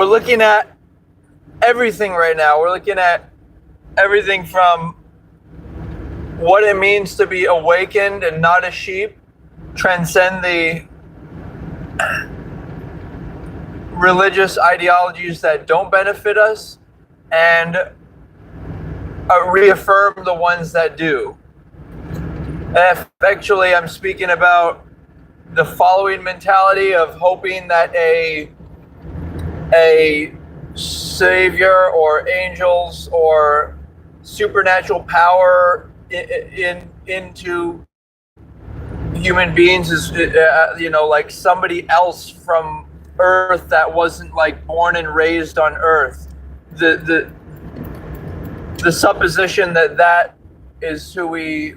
we're looking at everything right now. We're looking at everything from what it means to be awakened and not a sheep, transcend the religious ideologies that don't benefit us, and reaffirm the ones that do. Actually, I'm speaking about the following mentality of hoping that a savior or angels or supernatural power into human beings is like somebody else from Earth that wasn't like born and raised on Earth. The supposition that is who we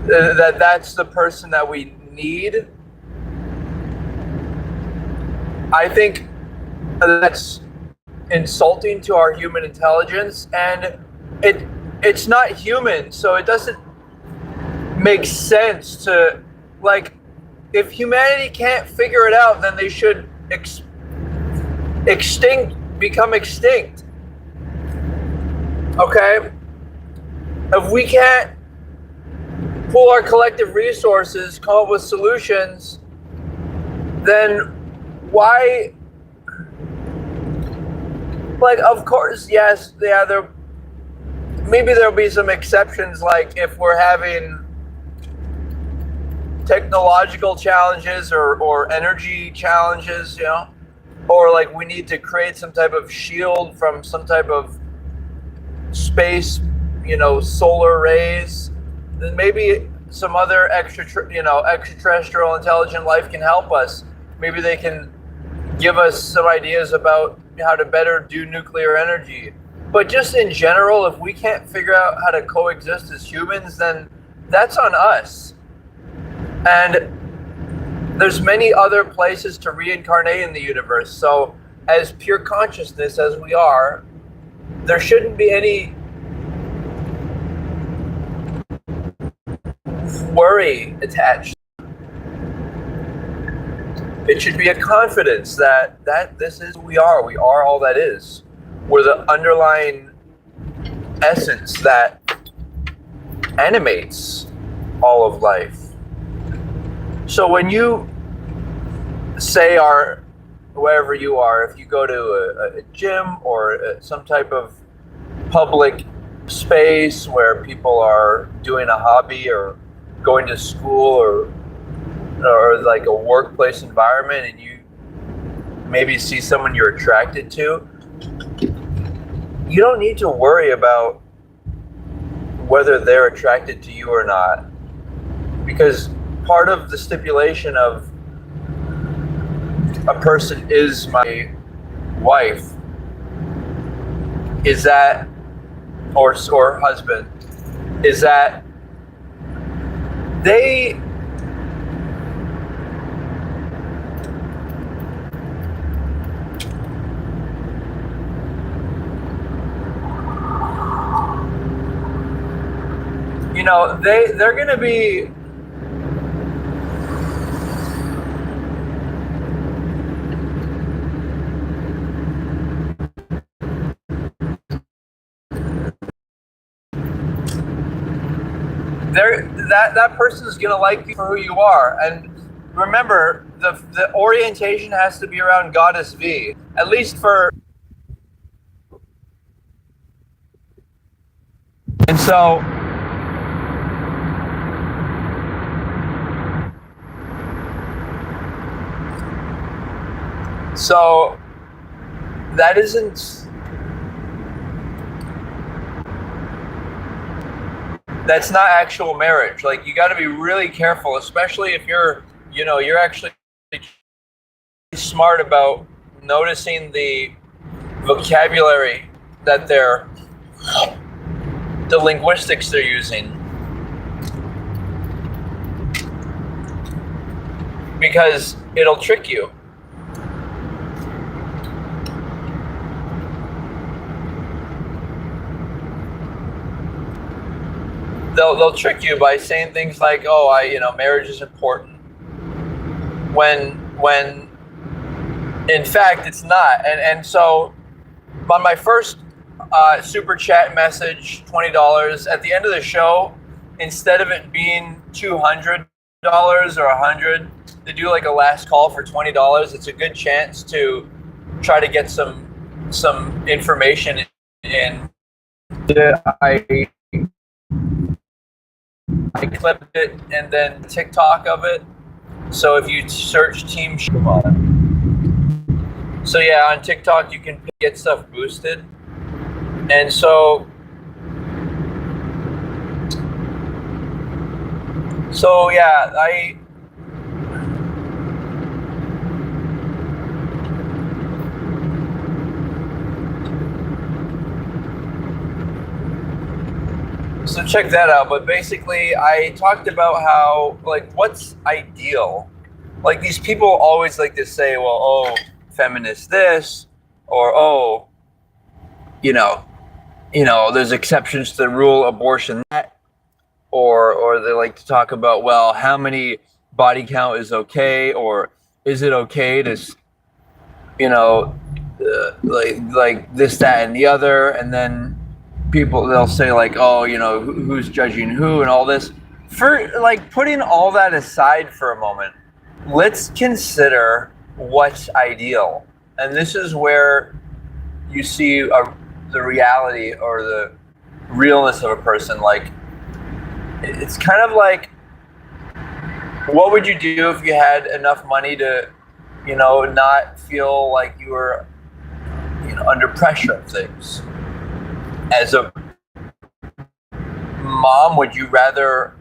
that's the person that we need. I think that's insulting to our human intelligence, and it's not human, so it doesn't make sense to, like, if humanity can't figure it out, then they should become extinct. Okay? If we can't pool our collective resources, come up with solutions, then why? Like, of course, yes, yeah, maybe there'll be some exceptions, like if we're having technological challenges or energy challenges, or like we need to create some type of shield from some type of space, solar rays, then maybe some other extraterrestrial intelligent life can help us. Maybe they can give us some ideas about how to better do nuclear energy. But just in general, if we can't figure out how to coexist as humans, then that's on us. And there's many other places to reincarnate in the universe. So as pure consciousness as we are, there shouldn't be any worry attached. It should be a confidence that this is who we are. We are all that is. We're the underlying essence that animates all of life. So when you say, wherever you are, if you go to a gym or some type of public space where people are doing a hobby or going to school or like a workplace environment, and you maybe see someone you're attracted to, you don't need to worry about whether they're attracted to you or not, because part of the stipulation of a person is my wife is that, or husband, is that they they're going to be that person is going to like you for who you are. And remember, the orientation has to be around GoddessV, at least for. And so that isn't. That's not actual marriage. Like, you got to be really careful, especially if you're actually smart about noticing the vocabulary that the linguistics they're using. Because it'll trick you. They'll trick you by saying things like, "Oh, marriage is important." when in fact it's not. And so on my first super chat message, $20 at the end of the show, instead of it being $200 or $100, they do like a last call for $20. It's a good chance to try to get some information in. I clipped it and then TikTok of it. So if you search Team so yeah, on TikTok you can get stuff boosted. And so yeah, so check that out. But basically I talked about how, like, what's ideal. Like, these people always like to say, well, oh, feminist this, or oh, you know, there's exceptions to the rule, abortion that, or they like to talk about, well, how many body count is okay, or is it okay to, like this, that, and the other, and then they'll say like, oh, who's judging who and all this. For like, putting all that aside for a moment, let's consider what's ideal. And this is where you see the reality or the realness of a person. Like, it's kind of like, what would you do if you had enough money to, not feel like you were, under pressure of things? As a mom, would you rather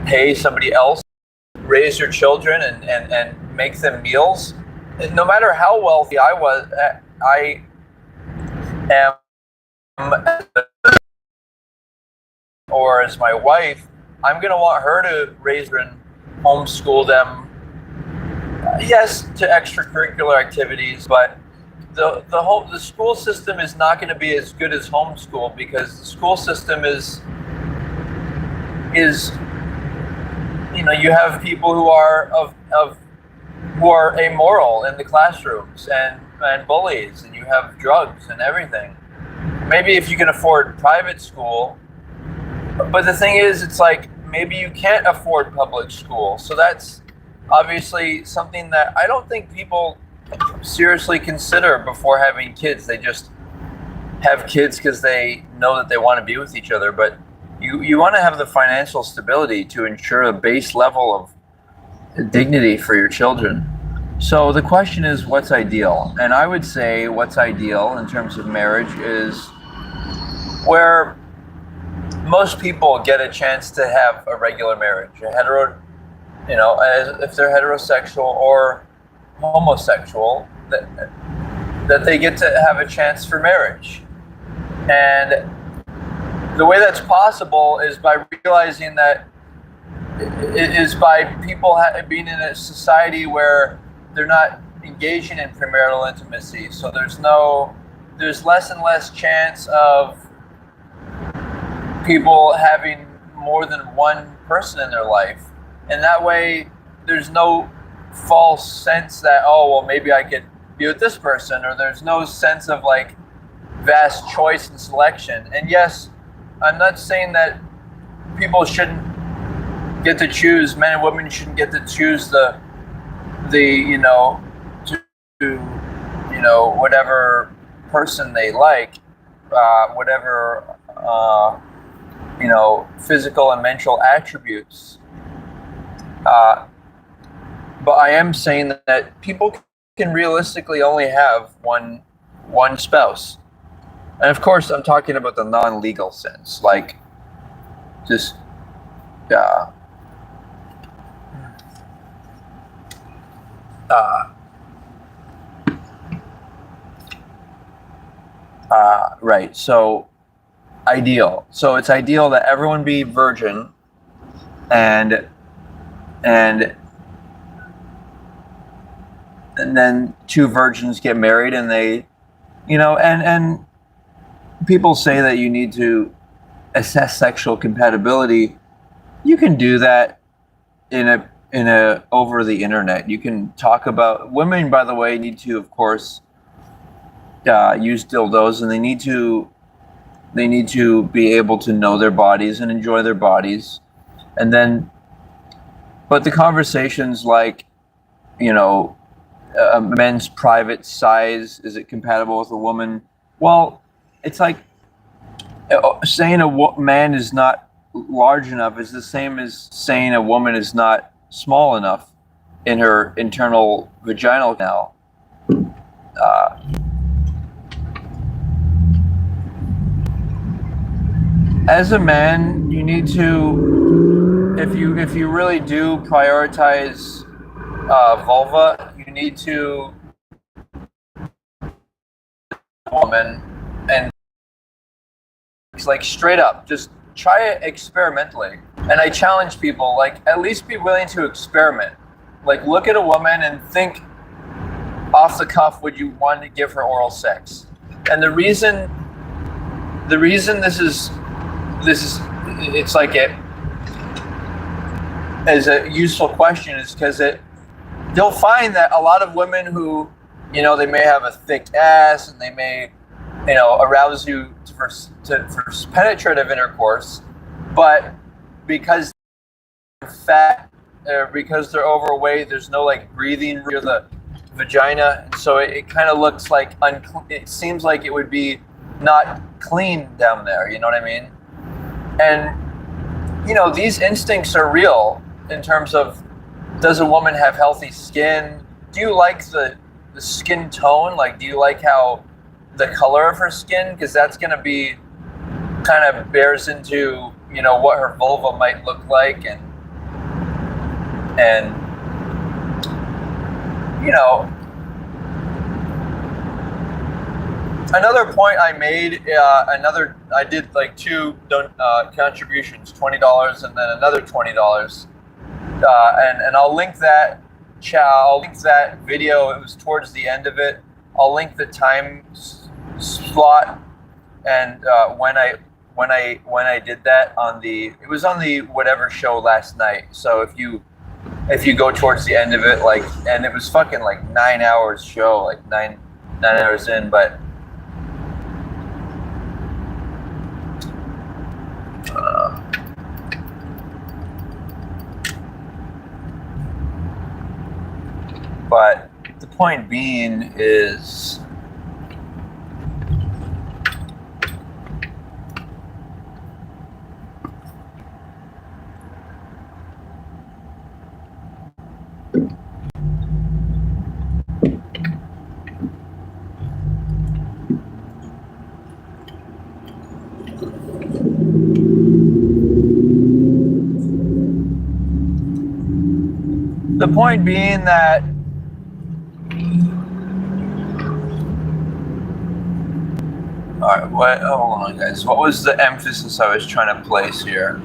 pay somebody else raise your children and make them meals? No matter how wealthy I am, or as my wife, I'm going to want her to raise and homeschool them. Yes, to extracurricular activities, but the school system is not going to be as good as homeschool, because the school system is you have people who are who are amoral in the classrooms and bullies, and you have drugs and everything. Maybe if you can afford private school, but the thing is, it's like, maybe you can't afford public school. So that's obviously something that I don't think people seriously consider before having kids. They just have kids because they know that they want to be with each other. But you want to have the financial stability to ensure a base level of dignity for your children. So the question is, what's ideal? And I would say what's ideal in terms of marriage is where most people get a chance to have a regular marriage, if they're heterosexual or homosexual, that they get to have a chance for marriage. And the way that's possible is by realizing that it is by people being in a society where they're not engaging in premarital intimacy. So there's less and less chance of people having more than one person in their life. And that way, there's no false sense that, oh, well, maybe I could be with this person, or there's no sense of like vast choice and selection. And yes, I'm not saying that people shouldn't get to choose, men and women shouldn't get to choose whatever person they like, whatever physical and mental attributes. But I am saying that people can realistically only have one spouse. And of course, I'm talking about the non-legal sense, like just right. So ideal. So it's ideal that everyone be virgin, and then two virgins get married, and they, and people say that you need to assess sexual compatibility. You can do that in over the internet. You can talk about women, by the way, need to, of course, use dildos, and they need to be able to know their bodies and enjoy their bodies. And then, but the conversations like, you know, a men's private size, is it compatible with a woman? Well, it's like saying a man is not large enough is the same as saying a woman is not small enough in her internal vaginal canal. As a man, you need to, if you really do prioritize vulva, you need to woman, and it's like straight up, just try it experimentally. And I challenge people, like, at least be willing to experiment. Like, look at a woman and think off the cuff, would you want to give her oral sex? And the reason this is it's like it as a useful question is because you'll find that a lot of women who, you know, they may have a thick ass and they may, you know, arouse you for penetrative intercourse, but because they're fat or because they're overweight, there's no like breathing near the vagina, so it kind of looks like it seems like it would be not clean down there, you know what I mean? And, you know, these instincts are real in terms of, does a woman have healthy skin? Do you like the skin tone? Like, do you like how the color of her skin? Because that's going to be kind of bears into, you know, what her vulva might look like. And you know, another point I made, I did like two contributions, $20 and then another $20, and I'll link that I'll link that video. It was towards the end of it. I'll link the time slot and when I did that it was on the whatever show last night. So if you go towards the end of it, like, and it was fucking like 9 hours show, like nine hours in, but the point being is, that all right, hold on guys, what was the emphasis I was trying to place here?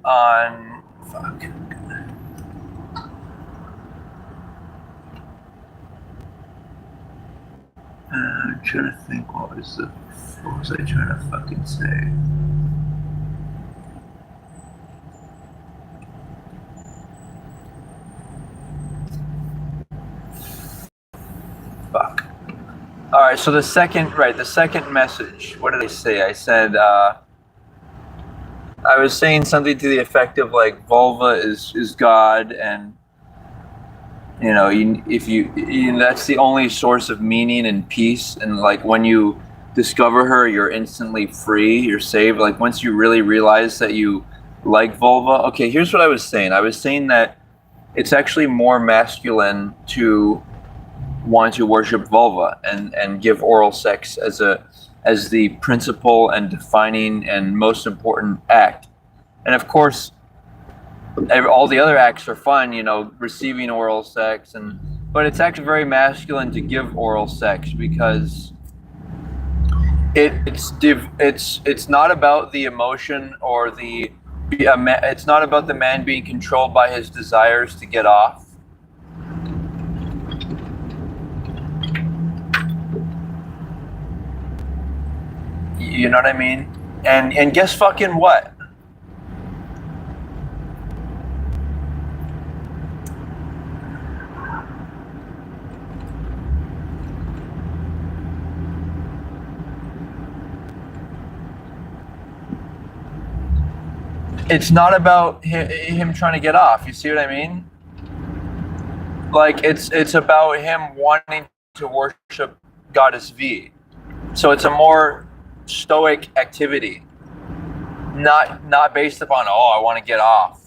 On fuck. I'm trying to think, what was I trying to fucking say? Fuck. All right, so the second message, what did I say? I said, I was saying something to the effect of like, vulva is God, and you know, that's the only source of meaning and peace. And like, when you discover her, you're instantly free, you're saved. Like, once you really realize that you like vulva. Okay, here's what I was saying. I was saying that it's actually more masculine to want to worship vulva and give oral sex as the principal and defining and most important act. And of course, all the other acts are fun, you know, receiving oral sex, but it's actually very masculine to give oral sex, because it's not about the emotion or it's not about the man being controlled by his desires to get off. You know what I mean? And guess fucking what? it's not about him trying to get off. You see what I mean? Like it's about him wanting to worship Goddess V. So it's a more stoic activity, not based upon, oh, I want to get off.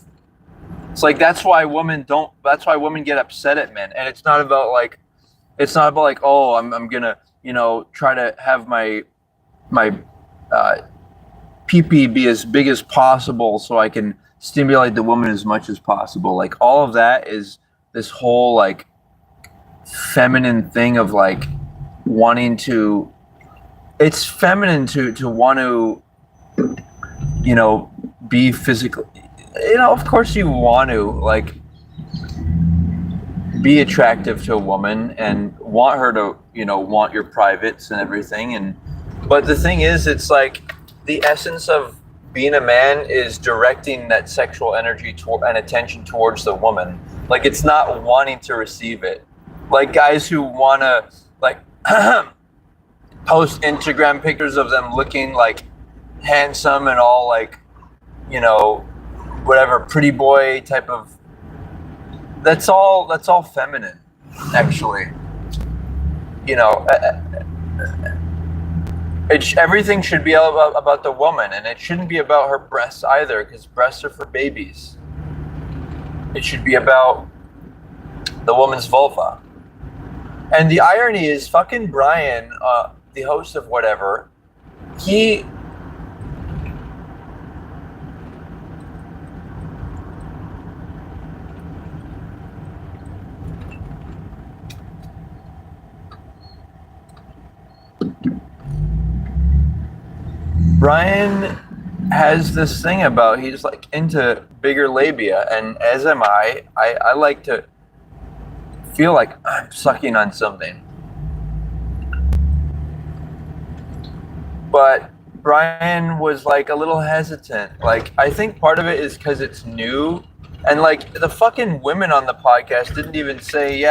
It's like that's why women get upset at men, and it's not about like oh, I'm gonna try to have my pee-pee be as big as possible so I can stimulate the woman as much as possible. Like all of that is this whole like feminine thing of like wanting to. It's feminine to want to, be physically. Of course you want to like be attractive to a woman and want her to, want your privates and everything. But the thing is, it's like the essence of being a man is directing that sexual energy and attention towards the woman. Like it's not wanting to receive it. Like guys who want to like post Instagram pictures of them looking like handsome and all like, whatever, pretty boy type of. That's all feminine, actually. Everything should be about the woman, and it shouldn't be about her breasts either, because breasts are for babies. It should be about the woman's vulva. And the irony is, fucking Brian, the host of whatever, Brian has this thing about he's like into bigger labia, and as am I. I like to feel like I'm sucking on something. But Brian was like a little hesitant. Like I think part of it is because it's new, and like the fucking women on the podcast didn't even say,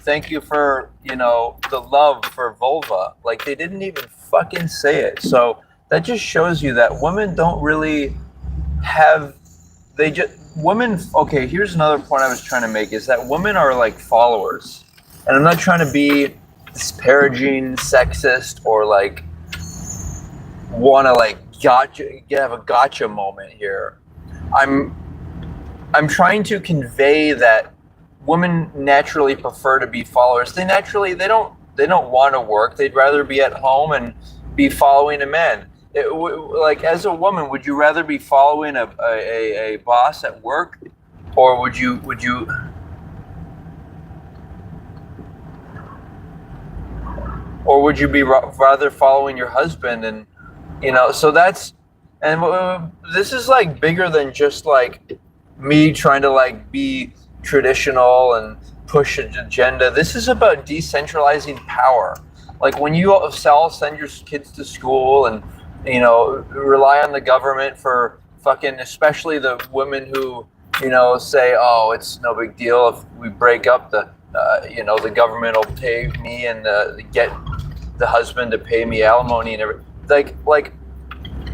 thank you for the love for vulva. Like they didn't even fucking say it. So that just shows you that women don't really have. Okay, here's another point I was trying to make, is that women are like followers. And I'm not trying to be disparaging, sexist, or like want to like have a gotcha moment here. I'm trying to convey that women naturally prefer to be followers. They don't want to work. They'd rather be at home and be following a man. Like as a woman, would you rather be following a boss at work, or would you be rather following your husband? And so that's, and this is like bigger than just like me trying to like be traditional and push an agenda. This is about decentralizing power. Like when you all send your kids to school and rely on the government for fucking, especially the women who, say, oh, it's no big deal if we break up, the government will pay me and get the husband to pay me alimony and everything. Like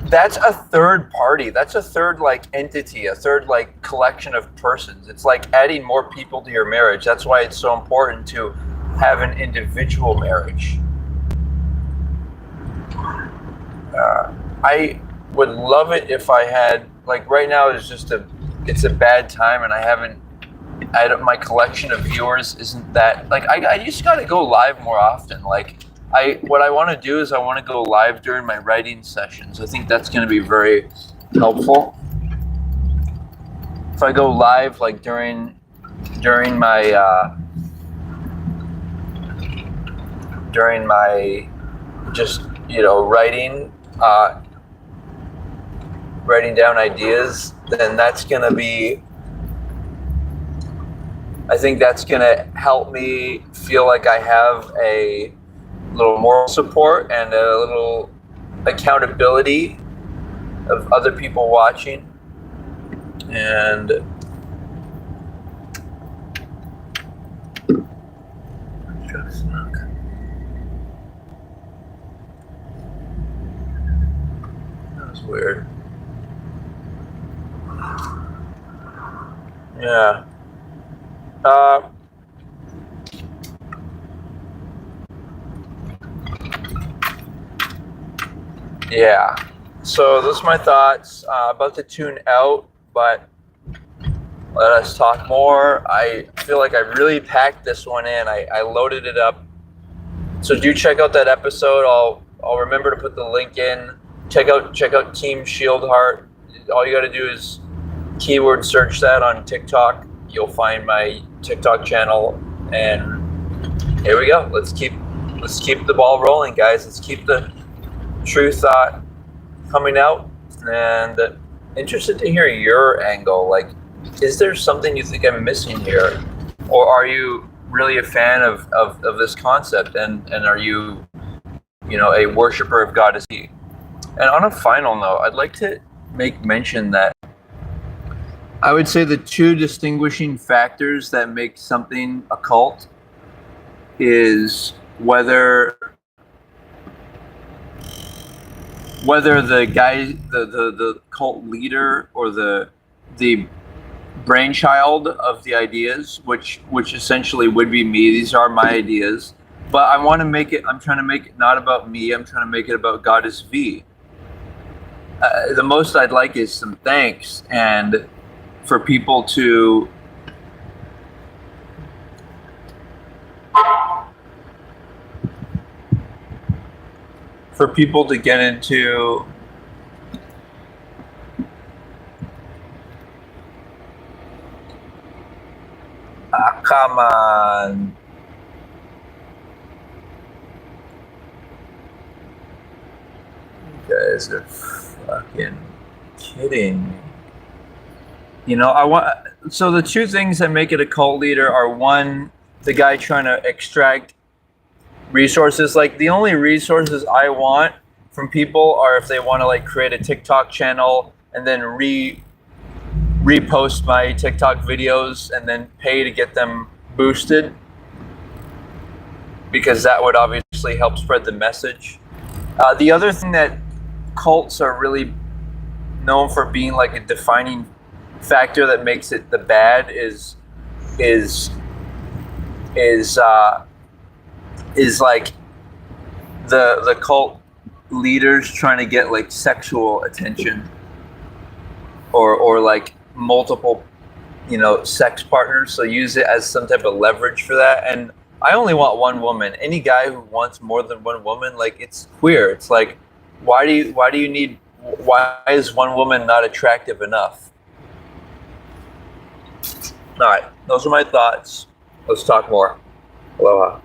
that's a third party. That's a third like entity, a third like collection of persons. It's like adding more people to your marriage. That's why it's so important to have an individual marriage. I would love it if I had, like right now it's a bad time, and my collection of viewers isn't that, like I just gotta go live more often. Like what I want to do is I want to go live during my writing sessions. I think that's going to be very helpful. If I go live like during my just writing down ideas, then that's going to be, I think that's going to help me feel like I have a little moral support and a little accountability of other people watching. And that was weird. Yeah. Uh, yeah. So those are my thoughts. About to tune out, but let us talk more. I feel like I really packed this one in. I loaded it up. So do check out that episode. I'll remember to put the link in. Check out Team Shieldheart. All you got to do is keyword search that on TikTok. You'll find my TikTok channel, and here we go. Let's keep the ball rolling, guys. Let's keep the true thought coming out. And interested to hear your angle. Like, is there something you think I'm missing here, or are you really a fan of this concept, and are you a worshiper of GoddessV? And on a final note, I'd like to make mention that I would say the two distinguishing factors that make something a cult is whether the guy, the cult leader, or the brainchild of the ideas, which essentially would be me. These are my ideas, but I'm trying to make it not about me. I'm trying to make it about GoddessV. The most I'd like is some thanks, and for people to get into come on. You guys are fucking kidding me. So the two things that make it a cult leader are, one, the guy trying to extract resources. Like, the only resources I want from people are if they want to like create a TikTok channel and then repost my TikTok videos and then pay to get them boosted, because that would obviously help spread the message. The other thing that cults are really known for being like a defining factor that makes it the bad is like the cult leaders trying to get like sexual attention, or like multiple sex partners, so use it as some type of leverage for that. And I only want one woman. Any guy who wants more than one woman, like, it's queer. It's like, why is one woman not attractive enough? All right, those are my thoughts. Let's talk more. Aloha.